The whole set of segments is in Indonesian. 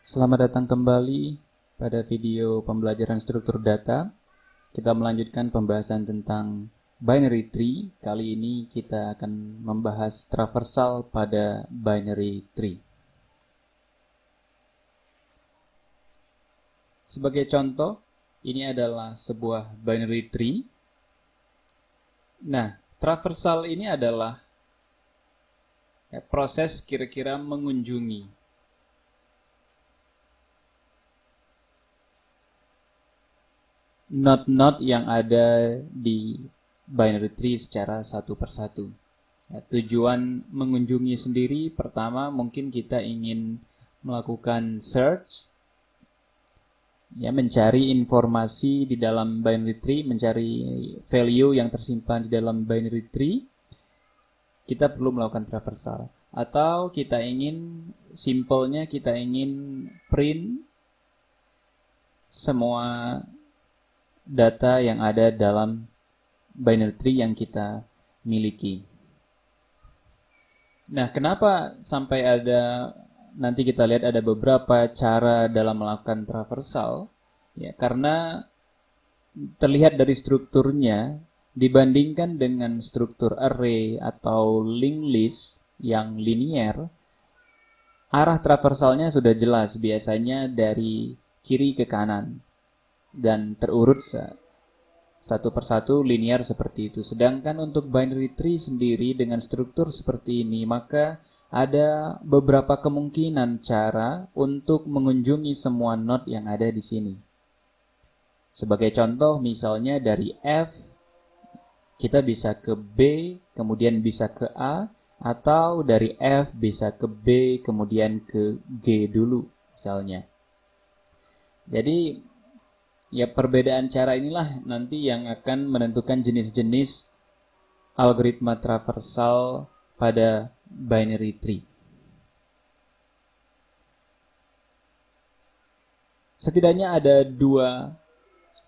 Selamat datang kembali pada video pembelajaran struktur data. Kita melanjutkan pembahasan tentang binary tree. Kali ini kita akan membahas traversal pada binary tree. Sebagai contoh, ini adalah sebuah binary tree. Nah, traversal ini adalah proses kira-kira mengunjungi node-node yang ada di binary tree secara satu persatu. Tujuan mengunjungi sendiri, pertama mungkin kita ingin melakukan search, mencari informasi di dalam binary tree, mencari value yang tersimpan di dalam binary tree. Kita perlu melakukan traversal. Atau kita ingin, simpelnya kita ingin print semua data yang ada dalam binary tree yang kita miliki. Nah, kenapa sampai ada, nanti kita lihat ada beberapa cara dalam melakukan traversal, karena terlihat dari strukturnya, dibandingkan dengan struktur array atau linked list yang linear, arah traversalnya sudah jelas, biasanya dari kiri ke kanan dan terurut satu persatu linear seperti itu. Sedangkan untuk binary tree sendiri dengan struktur seperti ini, maka ada beberapa kemungkinan cara untuk mengunjungi semua node yang ada di sini. Sebagai contoh, misalnya dari F kita bisa ke B, kemudian bisa ke A, atau dari F bisa ke B, kemudian ke G dulu misalnya. Jadi perbedaan cara inilah nanti yang akan menentukan jenis-jenis algoritma traversal pada binary tree. Setidaknya ada dua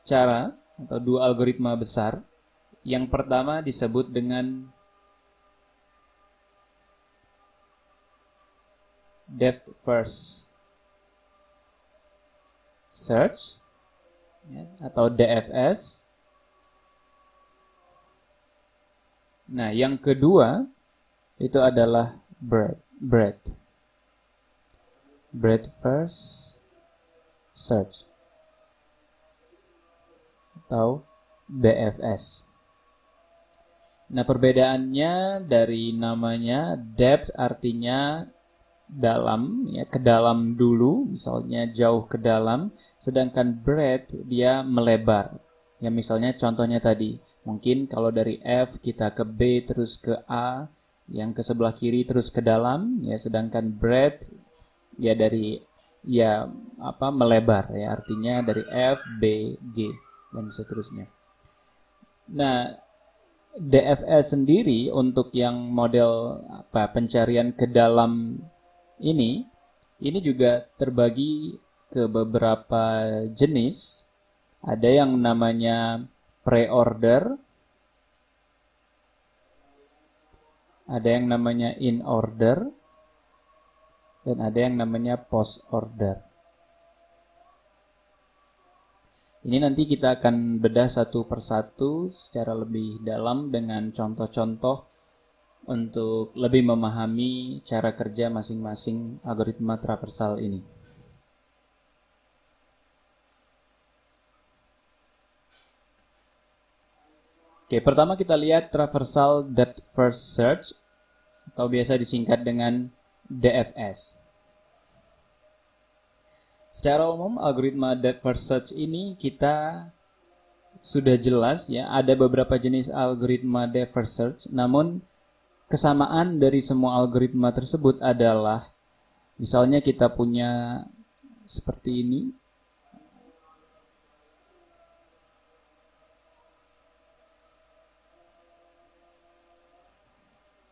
cara atau dua algoritma besar. Yang pertama disebut dengan depth first search atau DFS. Nah, yang kedua itu adalah breadth first search atau BFS. Nah, perbedaannya dari namanya depth artinya dalam, ke dalam dulu, misalnya jauh ke dalam, sedangkan breadth dia melebar. Misalnya contohnya tadi, mungkin kalau dari F kita ke B terus ke A, yang ke sebelah kiri terus ke dalam, sedangkan breadth dari melebar, artinya dari F, B, G dan seterusnya. Nah, DFS sendiri untuk yang model pencarian ke dalam ini juga terbagi ke beberapa jenis. Ada yang namanya pre-order, ada yang namanya in order, dan ada yang namanya post order. Ini nanti kita akan bedah satu persatu secara lebih dalam dengan contoh-contoh untuk lebih memahami cara kerja masing-masing algoritma traversal ini. Oke, pertama kita lihat traversal depth first search atau biasa disingkat dengan DFS. Secara umum, algoritma depth first search ini kita sudah jelas ada beberapa jenis algoritma depth first search, namun kesamaan dari semua algoritma tersebut adalah misalnya kita punya seperti ini.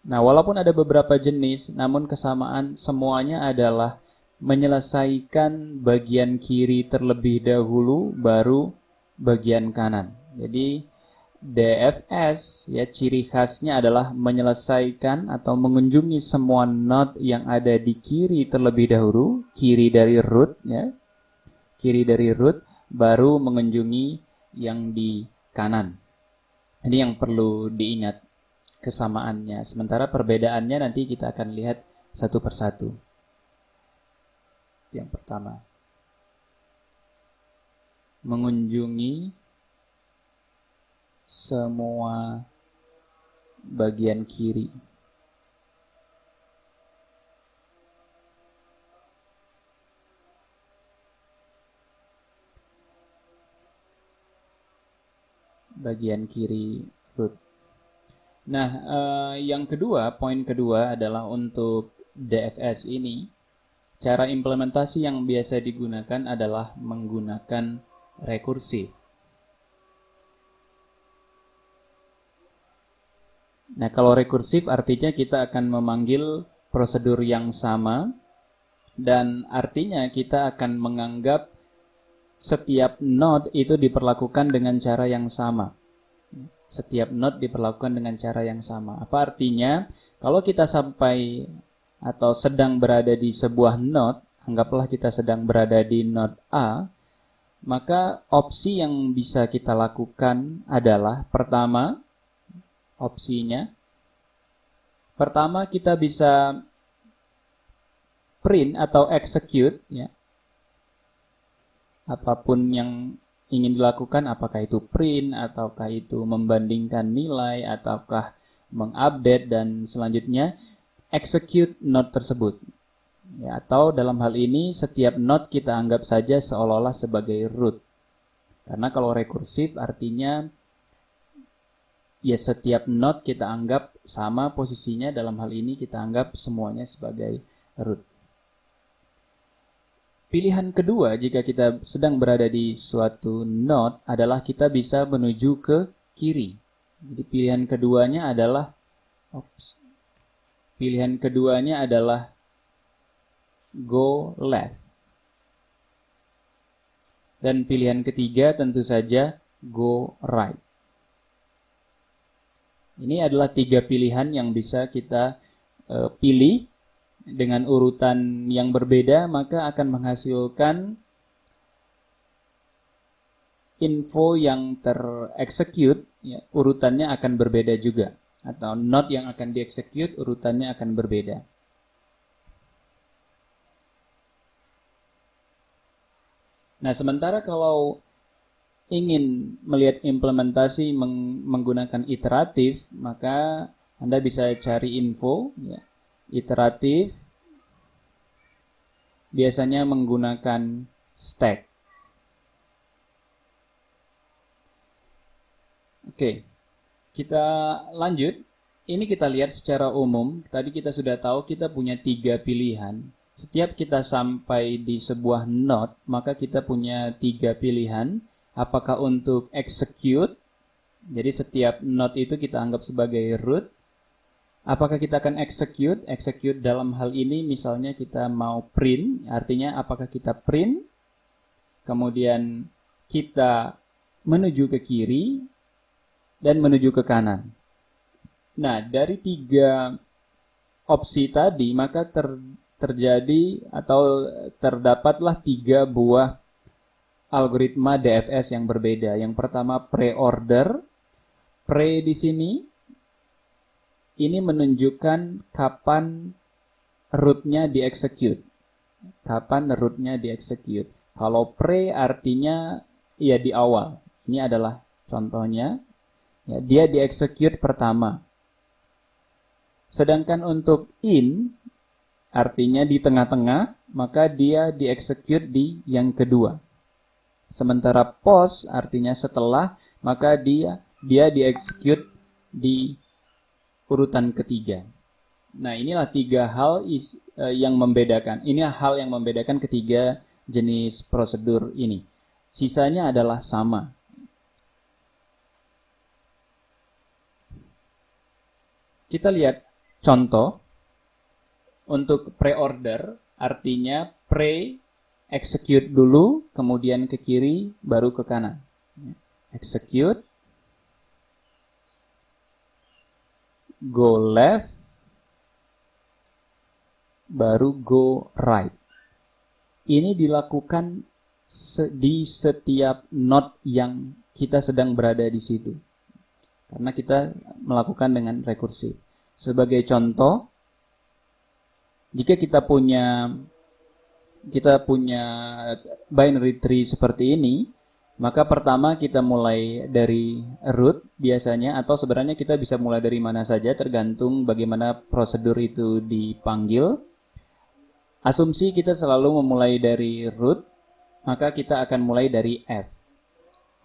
Nah, walaupun ada beberapa jenis, namun kesamaan semuanya adalah menyelesaikan bagian kiri terlebih dahulu, baru bagian kanan. Jadi DFS ya, ciri khasnya adalah menyelesaikan atau mengunjungi semua node yang ada di kiri terlebih dahulu, kiri dari root ya. Kiri dari root baru mengunjungi yang di kanan. Ini yang perlu diingat kesamaannya. Sementara perbedaannya nanti kita akan lihat satu persatu. Yang pertama, mengunjungi semua bagian kiri. Bagian kiri root. Nah, yang kedua, poin kedua adalah untuk DFS ini, cara implementasi yang biasa digunakan adalah menggunakan rekursif. Nah, kalau rekursif artinya kita akan memanggil prosedur yang sama dan artinya kita akan menganggap setiap node itu diperlakukan dengan cara yang sama. Setiap node diperlakukan dengan cara yang sama. Apa artinya? Kalau kita sampai atau sedang berada di sebuah node, anggaplah kita sedang berada di node A, maka opsi yang bisa kita lakukan adalah pertama, opsinya. Pertama kita bisa print atau execute ya. Apapun yang ingin dilakukan, apakah itu print ataukah itu membandingkan nilai ataukah mengupdate dan selanjutnya execute node tersebut. Ya, atau dalam hal ini setiap node kita anggap saja seolah-olah sebagai root. Karena kalau rekursif artinya ya setiap node kita anggap sama posisinya, dalam hal ini kita anggap semuanya sebagai root. Pilihan kedua jika kita sedang berada di suatu node adalah kita bisa menuju ke kiri. Jadi pilihan keduanya adalah go left. Dan pilihan ketiga tentu saja go right. Ini adalah 3 pilihan yang bisa kita pilih dengan urutan yang berbeda, maka akan menghasilkan info yang terexecute, ya, urutannya akan berbeda juga. Atau node yang akan diexecute, urutannya akan berbeda. Nah, sementara kalau ingin melihat implementasi menggunakan iteratif, maka Anda bisa cari info, ya. Iteratif biasanya menggunakan stack. Oke, kita lanjut. Ini kita lihat secara umum. Tadi kita sudah tahu kita punya 3 pilihan. Setiap kita sampai di sebuah node, maka kita punya 3 pilihan. Apakah untuk execute, jadi setiap node itu kita anggap sebagai root. Apakah kita akan execute? Execute dalam hal ini misalnya kita mau print, artinya apakah kita print, kemudian kita menuju ke kiri, dan menuju ke kanan. Nah, dari 3 opsi tadi, maka terjadi atau terdapatlah 3 buah algoritma DFS yang berbeda. Yang pertama pre-order. Pre di sini ini menunjukkan kapan rootnya di-execute. Kapan rootnya di-execute. Kalau pre artinya ya di awal. Ini adalah contohnya. Ya, dia di-execute pertama. Sedangkan untuk in artinya di tengah-tengah, maka dia di-execute di yang kedua. Sementara post artinya setelah, maka dia di-execute di urutan ketiga. Nah, inilah 3 hal yang membedakan. Ini hal yang membedakan ketiga jenis prosedur ini. Sisanya adalah sama. Kita lihat contoh. Untuk pre-order artinya pre-execute dulu, kemudian ke kiri, baru ke kanan. Execute. go left, baru go right. Ini dilakukan di setiap not yang kita sedang berada di situ. Karena kita melakukan dengan rekursif. Sebagai contoh, jika kita punya binary tree seperti ini, maka pertama kita mulai dari root biasanya, atau sebenarnya kita bisa mulai dari mana saja tergantung bagaimana prosedur itu dipanggil. Asumsi kita selalu memulai dari root, maka kita akan mulai dari F.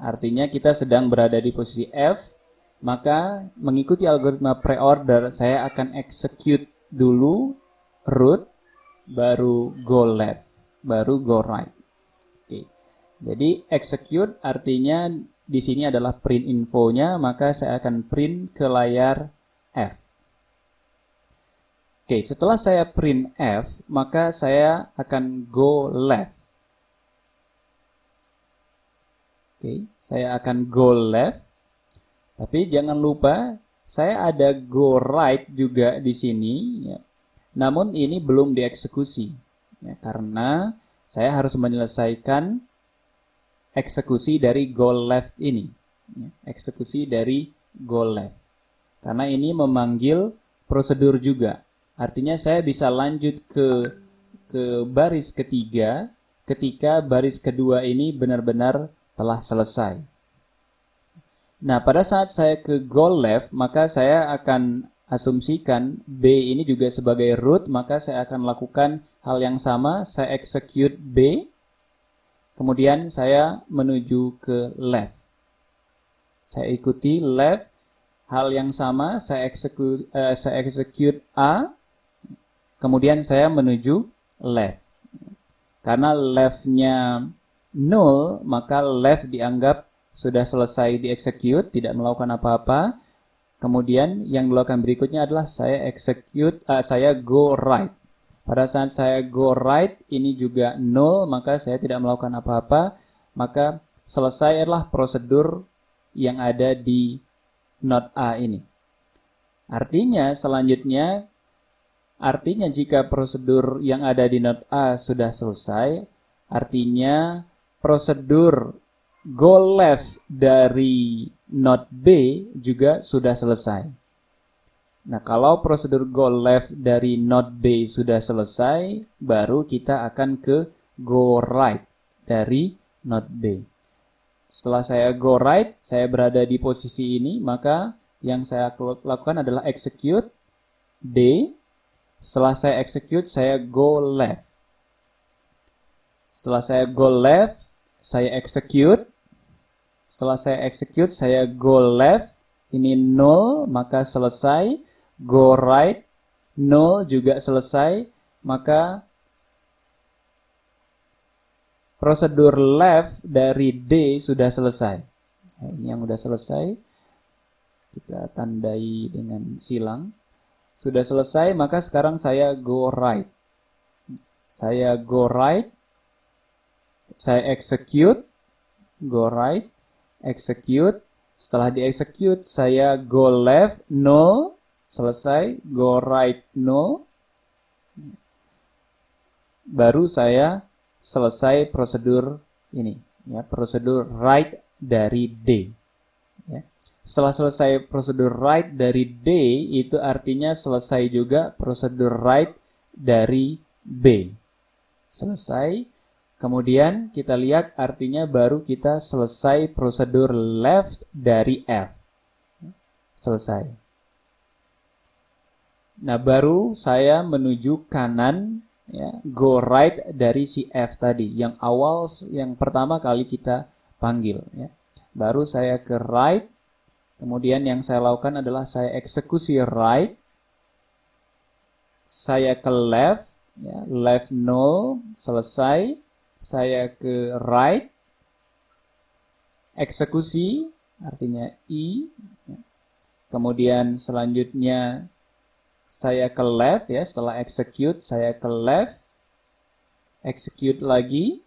Artinya kita sedang berada di posisi F, maka mengikuti algoritma pre-order saya akan execute dulu root, baru go left, baru go right. Oke. Jadi execute artinya di sini adalah print infonya, maka saya akan print ke layar F. Oke, setelah saya print F, maka saya akan go left. Oke, saya akan go left. Tapi jangan lupa, saya ada go right juga di sini. Ya. Namun ini belum dieksekusi. Ya, karena saya harus menyelesaikan eksekusi dari go left ini. Ya, eksekusi dari go left. Karena ini memanggil prosedur juga. Artinya saya bisa lanjut ke baris ketiga ketika baris kedua ini benar-benar telah selesai. Nah, pada saat saya ke go left, maka saya akan asumsikan B ini juga sebagai root, maka saya akan lakukan hal yang sama, saya execute B, kemudian saya menuju ke left. Saya ikuti left, hal yang sama, saya execute A, kemudian saya menuju left. Karena left-nya 0, maka left dianggap sudah selesai di-execute, tidak melakukan apa-apa. Kemudian yang dilakukan berikutnya adalah saya go right. Pada saat saya go right, ini juga 0, maka saya tidak melakukan apa-apa. Maka selesai adalah prosedur yang ada di not A ini. Artinya selanjutnya, jika prosedur yang ada di not A sudah selesai, artinya prosedur go left dari not B juga sudah selesai. Nah, kalau prosedur go left dari not B sudah selesai, baru kita akan ke go right dari not B. Setelah saya go right, saya berada di posisi ini, maka yang saya lakukan adalah execute D. Setelah saya execute, saya go left. Setelah saya go left, saya execute. Setelah saya execute, saya go left. Ini 0, maka selesai. Go right, 0 juga selesai. Maka prosedur left dari D sudah selesai. Nah, ini yang sudah selesai. Kita tandai dengan silang. Sudah selesai, maka sekarang saya go right. Saya go right. Saya execute. Go right. Execute. Setelah di-execute, saya go left, 0. Selesai. Go right, 0. Baru saya selesai prosedur ini. Ya, prosedur right dari D. Ya. Setelah selesai prosedur right dari D, itu artinya selesai juga prosedur right dari B. Selesai. Kemudian kita lihat artinya baru kita selesai prosedur left dari F. Selesai. Nah, baru saya menuju kanan, ya, go right dari si F tadi. Yang awal, yang pertama kali kita panggil. Ya. Baru saya ke right. Kemudian yang saya lakukan adalah saya eksekusi right. Saya ke left. Ya, left 0. Selesai. Saya ke right, eksekusi, artinya I. Kemudian selanjutnya saya ke left, ya, setelah execute, saya ke left, execute lagi,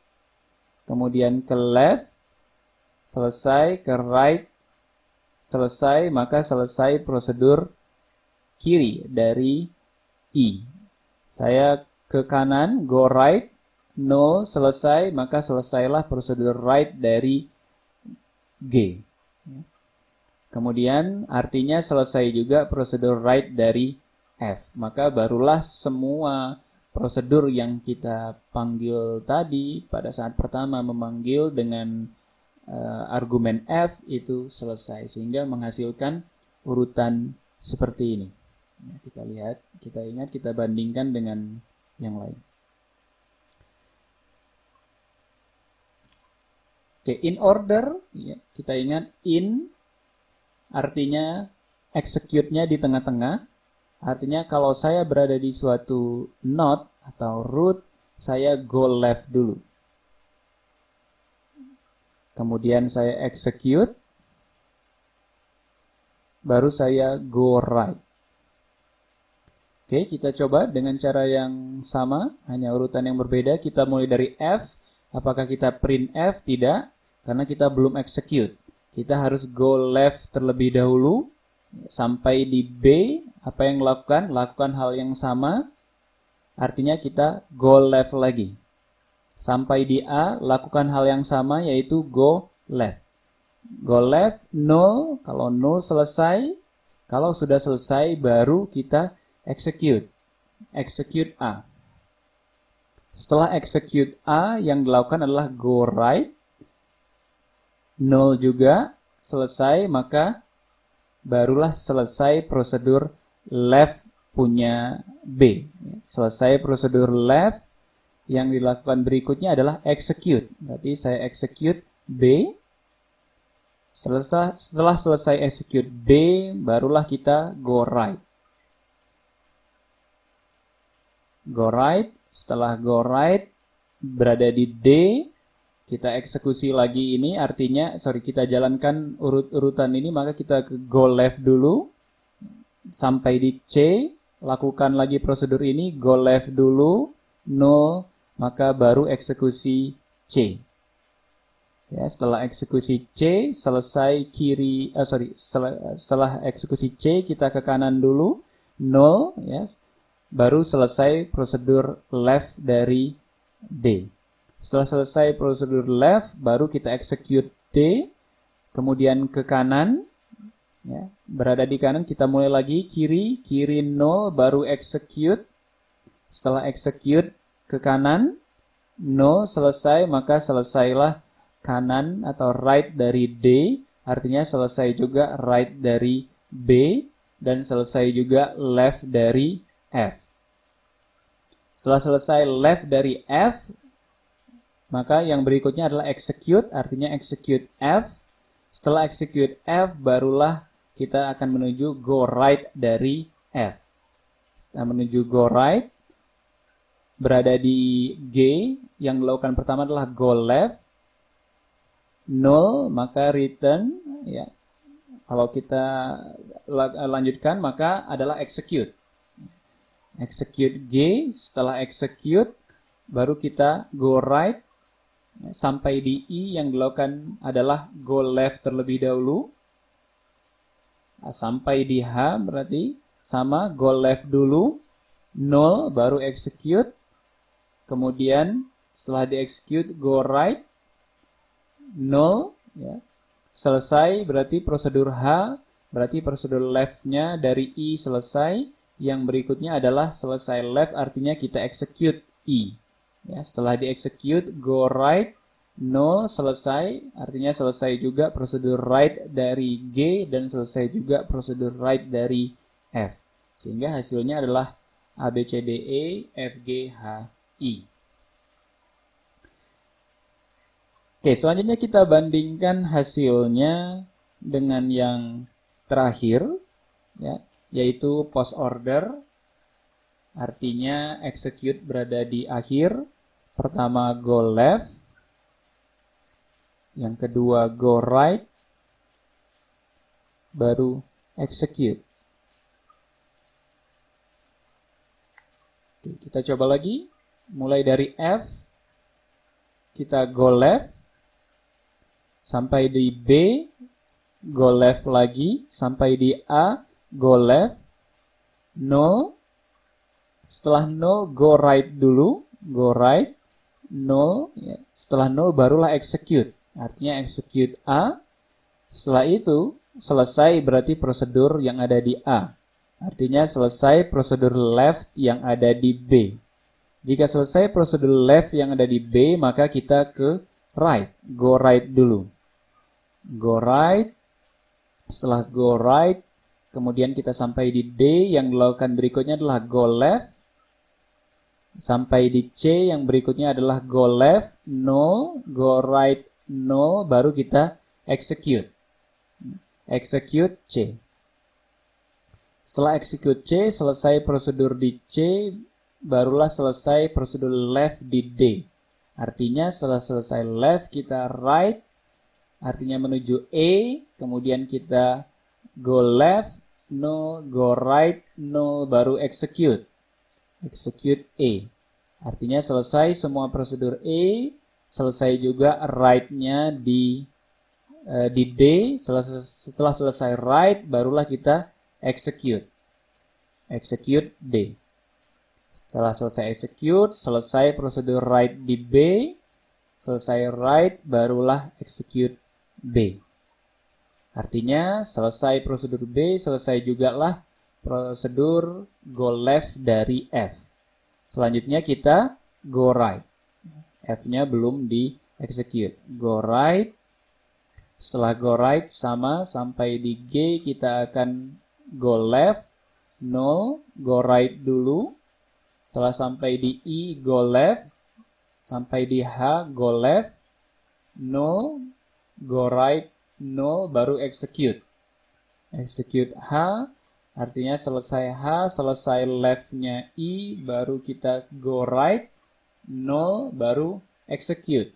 kemudian ke left, selesai, ke right, selesai, maka selesai prosedur kiri dari I. Saya ke kanan, go right, 0, selesai, maka selesailah prosedur right dari G. Kemudian artinya selesai juga prosedur right dari F. Maka barulah semua prosedur yang kita panggil tadi pada saat pertama memanggil dengan argumen F itu selesai. Sehingga menghasilkan urutan seperti ini. Ya, kita lihat, kita ingat, kita bandingkan dengan yang lain. Oke, in order, ya, kita ingat in artinya execute-nya di tengah-tengah. Artinya kalau saya berada di suatu node atau root, saya go left dulu. Kemudian saya execute, baru saya go right. Oke, kita coba dengan cara yang sama, hanya urutan yang berbeda. Kita mulai dari F. Apakah kita print F? Tidak, karena kita belum execute. Kita harus go left terlebih dahulu. Sampai di B, apa yang lakukan? Lakukan hal yang sama. Artinya kita go left lagi. Sampai di A, lakukan hal yang sama, yaitu go left. Go left, 0. Kalau 0 selesai. Kalau sudah selesai, baru kita execute. Execute A. Setelah execute A, yang dilakukan adalah go right. 0 juga selesai, maka barulah selesai prosedur left punya B. Selesai prosedur left, yang dilakukan berikutnya adalah execute. Berarti saya execute B. Setelah selesai execute B, barulah kita go right. Go right, setelah go right, berada di D, kita eksekusi lagi ini, artinya, kita jalankan urutan ini, maka kita ke go left dulu, sampai di C, lakukan lagi prosedur ini, go left dulu, 0, maka baru eksekusi C. Ya, setelah eksekusi C, selesai kiri, setelah eksekusi C, kita ke kanan dulu, 0, ya, baru selesai prosedur left dari D. Setelah selesai prosedur left, baru kita execute D, kemudian ke kanan, ya, berada di kanan, kita mulai lagi kiri 0, baru execute. Setelah execute ke kanan, 0 selesai, maka selesailah kanan atau right dari D, artinya selesai juga right dari B, dan selesai juga left dari F. Setelah selesai left dari F, maka yang berikutnya adalah execute, artinya execute F. Setelah execute F, barulah kita akan menuju go right dari F. Kita menuju go right, berada di G, yang dilakukan pertama adalah go left. 0, maka return, ya. Kalau kita lanjutkan, maka adalah execute. Execute G, setelah execute, baru kita go right, sampai di I, yang dilakukan adalah go left terlebih dahulu. Sampai di H, berarti sama, go left dulu, 0, baru execute. Kemudian setelah di execute, go right, 0, ya. Selesai, berarti prosedur H, berarti prosedur left-nya dari I selesai. Yang berikutnya adalah selesai left, artinya kita execute I. Ya, setelah di execute, go right, 0, selesai, artinya selesai juga prosedur right dari G, dan selesai juga prosedur right dari F. Sehingga hasilnya adalah A, B, C, D, E, F, G, H, I. Oke, selanjutnya kita bandingkan hasilnya dengan yang terakhir, ya, yaitu post order, artinya execute berada di akhir. Pertama go left, yang kedua go right, baru execute. Oke, kita coba lagi, mulai dari F, kita go left, sampai di B, go left lagi, sampai di A, go left, 0. Setelah 0 go right dulu, go right, 0, ya. Setelah 0 barulah execute, artinya execute A. Setelah itu selesai berarti prosedur yang ada di A, artinya selesai prosedur left yang ada di B. Jika selesai prosedur left yang ada di B, maka kita ke right, go right dulu, go right. Setelah go right, kemudian kita sampai di D, yang dilakukan berikutnya adalah go left. Sampai di C, yang berikutnya adalah go left, 0, go right, 0, baru kita execute. Execute C. Setelah execute C, selesai prosedur di C, barulah selesai prosedur left di D. Artinya setelah selesai left, kita right, artinya menuju A, kemudian kita go left, 0, go right, 0, baru execute. Execute A. Artinya selesai semua prosedur A, selesai juga right-nya di D. Setelah selesai right, barulah kita execute. Execute D. Setelah selesai execute, selesai prosedur right di B, selesai right, barulah execute B. Artinya selesai prosedur B, selesai juga lah prosedur go left dari F. Selanjutnya kita go right. F-nya belum di execute. Go right. Setelah go right sama sampai di G, kita akan go left, 0, go right dulu. Setelah sampai di I, go left. Sampai di H, go left, 0, go right, 0, baru execute. Execute H. Artinya selesai H, selesai left-nya I, baru kita go right, 0, baru execute.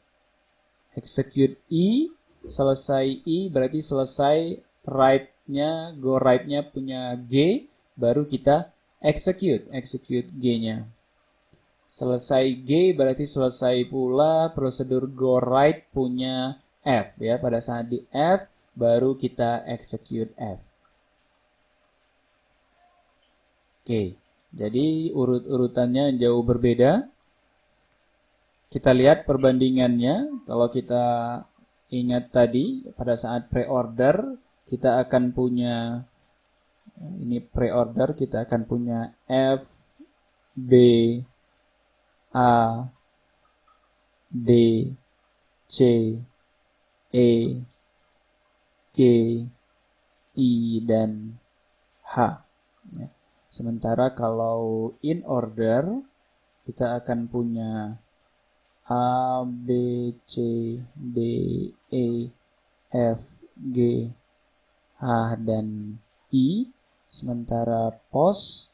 Execute I, selesai I, berarti selesai right-nya, go right-nya punya G, baru kita execute. Execute G-nya. Selesai G, berarti selesai pula prosedur go right punya F. Ya, pada saat di F, baru kita execute F. Oke, jadi urut-urutannya jauh berbeda. Kita lihat perbandingannya. Kalau kita ingat tadi, pada saat pre-order, kita akan punya, ini pre-order, kita akan punya F, B, A, D, C, E, G, I, dan H. Ya. Sementara kalau in order, kita akan punya A, B, C, D, E, F, G, H, dan I. Sementara post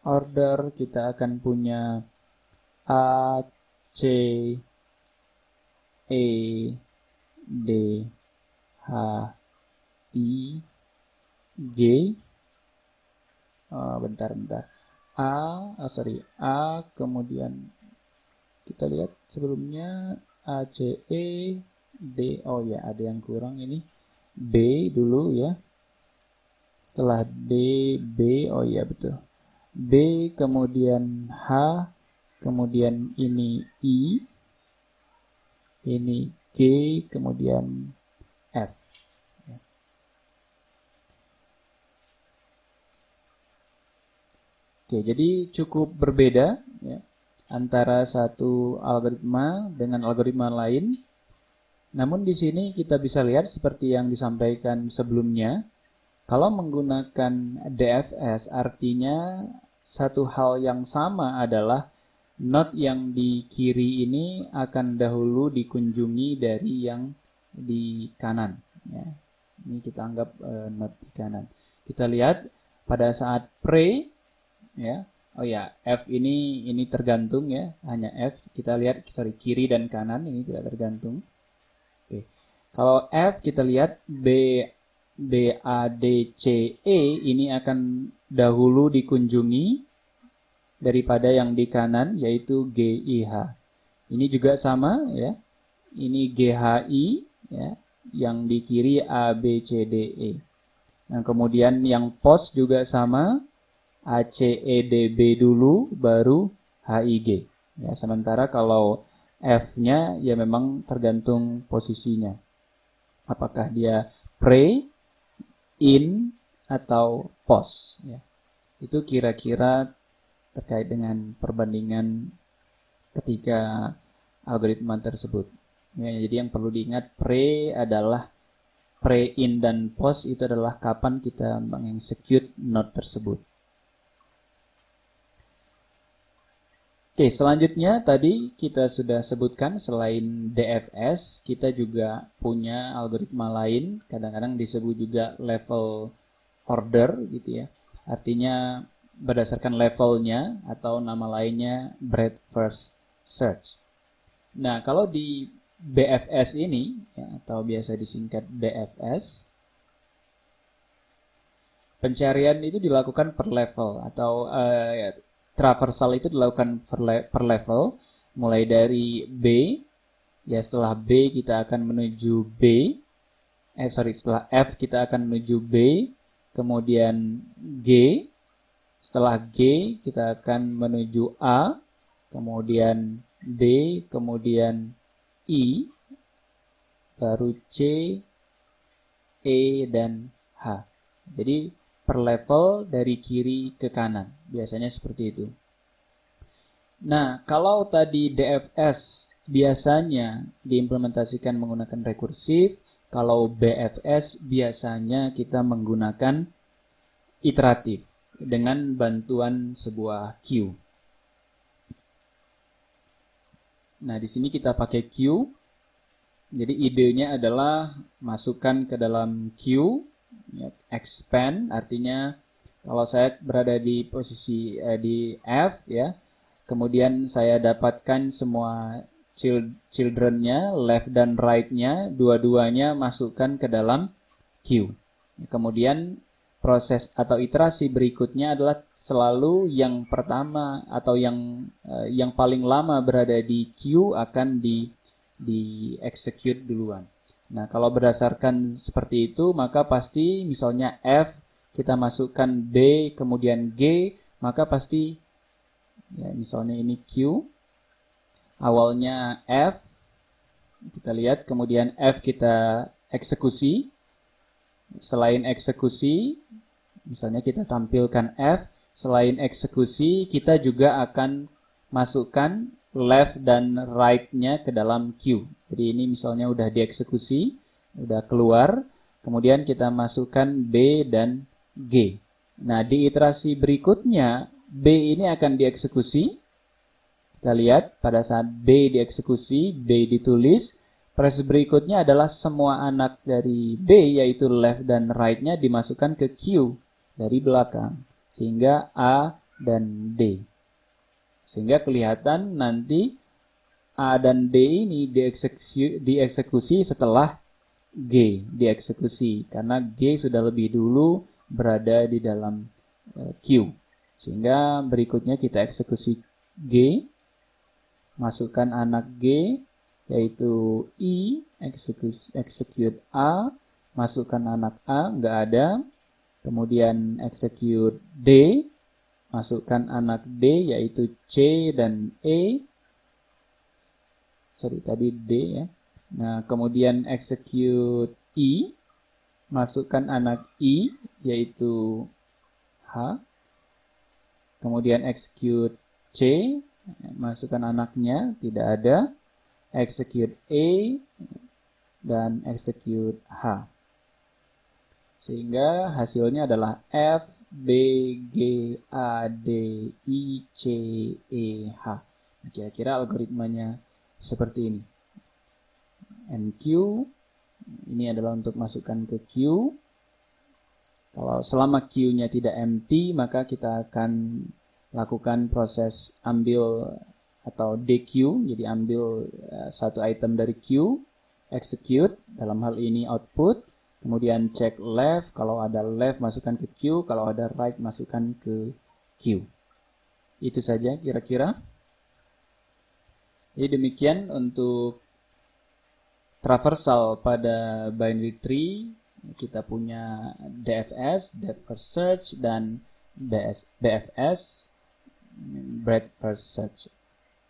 order, kita akan punya A, C, E, D, H, I, J. Bentar. A, kemudian kita lihat sebelumnya A, C, E, D. Oh ya, ada yang kurang ini. B dulu ya. Setelah D, B. Oh ya, betul. B, kemudian H, kemudian ini I, ini G, kemudian F. Oke, jadi cukup berbeda ya, antara satu algoritma dengan algoritma lain. Namun di sini kita bisa lihat seperti yang disampaikan sebelumnya, kalau menggunakan DFS artinya satu hal yang sama adalah node yang di kiri ini akan dahulu dikunjungi dari yang di kanan. Ya. Ini kita anggap node di kanan. Kita lihat pada saat pre, ya, oh ya, F ini tergantung ya, hanya F. Kita lihat kiri dan kanan ini tidak tergantung. Oke. Kalau F kita lihat B, A, D, C, E ini akan dahulu dikunjungi daripada yang di kanan, yaitu G, I, H. Ini juga sama ya. Ini G, H, I ya, yang di kiri A, B, C, D, E. Nah, kemudian yang post juga sama. ACEDB dulu, baru HIG. Ya, sementara kalau F-nya ya memang tergantung posisinya. Apakah dia pre, in, atau post. Ya. Itu kira-kira terkait dengan perbandingan ketiga algoritma tersebut. Ya, jadi yang perlu diingat, pre adalah pre, in, dan post itu adalah kapan kita mengexecute node tersebut. Oke, selanjutnya tadi kita sudah sebutkan selain DFS, kita juga punya algoritma lain, kadang-kadang disebut juga level order gitu ya. Artinya berdasarkan levelnya atau nama lainnya breadth first search. Nah, kalau di BFS ini ya, atau biasa disingkat BFS, pencarian itu dilakukan per level atau traversal itu dilakukan per level, mulai dari B, ya setelah B kita akan menuju setelah F kita akan menuju B, kemudian G, setelah G kita akan menuju A, kemudian D, kemudian I, baru C, E, dan H. Jadi per level dari kiri ke kanan. Biasanya seperti itu. Nah, kalau tadi DFS biasanya diimplementasikan menggunakan rekursif, kalau BFS biasanya kita menggunakan iteratif dengan bantuan sebuah queue. Nah, di sini kita pakai queue. Jadi idenya adalah masukkan ke dalam queue, expand, artinya kalau saya berada di posisi di F ya, kemudian saya dapatkan semua children-nya, left dan right-nya, dua-duanya masukkan ke dalam queue. Kemudian proses atau iterasi berikutnya adalah selalu yang pertama atau yang paling lama berada di queue akan di execute duluan. Nah, kalau berdasarkan seperti itu, maka pasti misalnya F, kita masukkan B, kemudian G, maka pasti, ya misalnya ini Q, awalnya F, kita lihat, kemudian F kita eksekusi, selain eksekusi, misalnya kita tampilkan F, selain eksekusi, kita juga akan masukkan left dan right-nya ke dalam queue. Jadi ini misalnya udah dieksekusi, udah keluar, kemudian kita masukkan B dan G. Nah, di iterasi berikutnya, B ini akan dieksekusi. Kita lihat pada saat B dieksekusi, B ditulis, proses berikutnya adalah semua anak dari B, yaitu left dan right-nya dimasukkan ke queue dari belakang, sehingga A dan D. Sehingga kelihatan nanti A dan D ini dieksekusi setelah G dieksekusi. Karena G sudah lebih dulu berada di dalam queue. Sehingga berikutnya kita eksekusi G. Masukkan anak G, yaitu I, execute A. Masukkan anak A, nggak ada. Kemudian execute D. Masukkan anak D, yaitu C dan E. Tadi D ya. Nah, kemudian execute I. Masukkan anak I, yaitu H. Kemudian execute C. Masukkan anaknya, tidak ada. Execute E. Dan execute H. Sehingga hasilnya adalah F, B, G, A, D, I, C, E, H. Nah, kira-kira algoritmanya seperti ini. NQ, ini adalah untuk masukkan ke queue. Kalau selama queue-nya tidak empty, maka kita akan lakukan proses ambil atau DQ, jadi ambil satu item dari queue, execute, dalam hal ini output. Kemudian cek left, kalau ada left masukkan ke queue, kalau ada right masukkan ke queue. Itu saja kira-kira. Jadi demikian untuk traversal pada binary tree. Kita punya DFS, depth first search, dan BFS, breadth first search.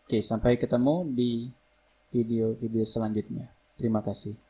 Oke, sampai ketemu di video-video selanjutnya. Terima kasih.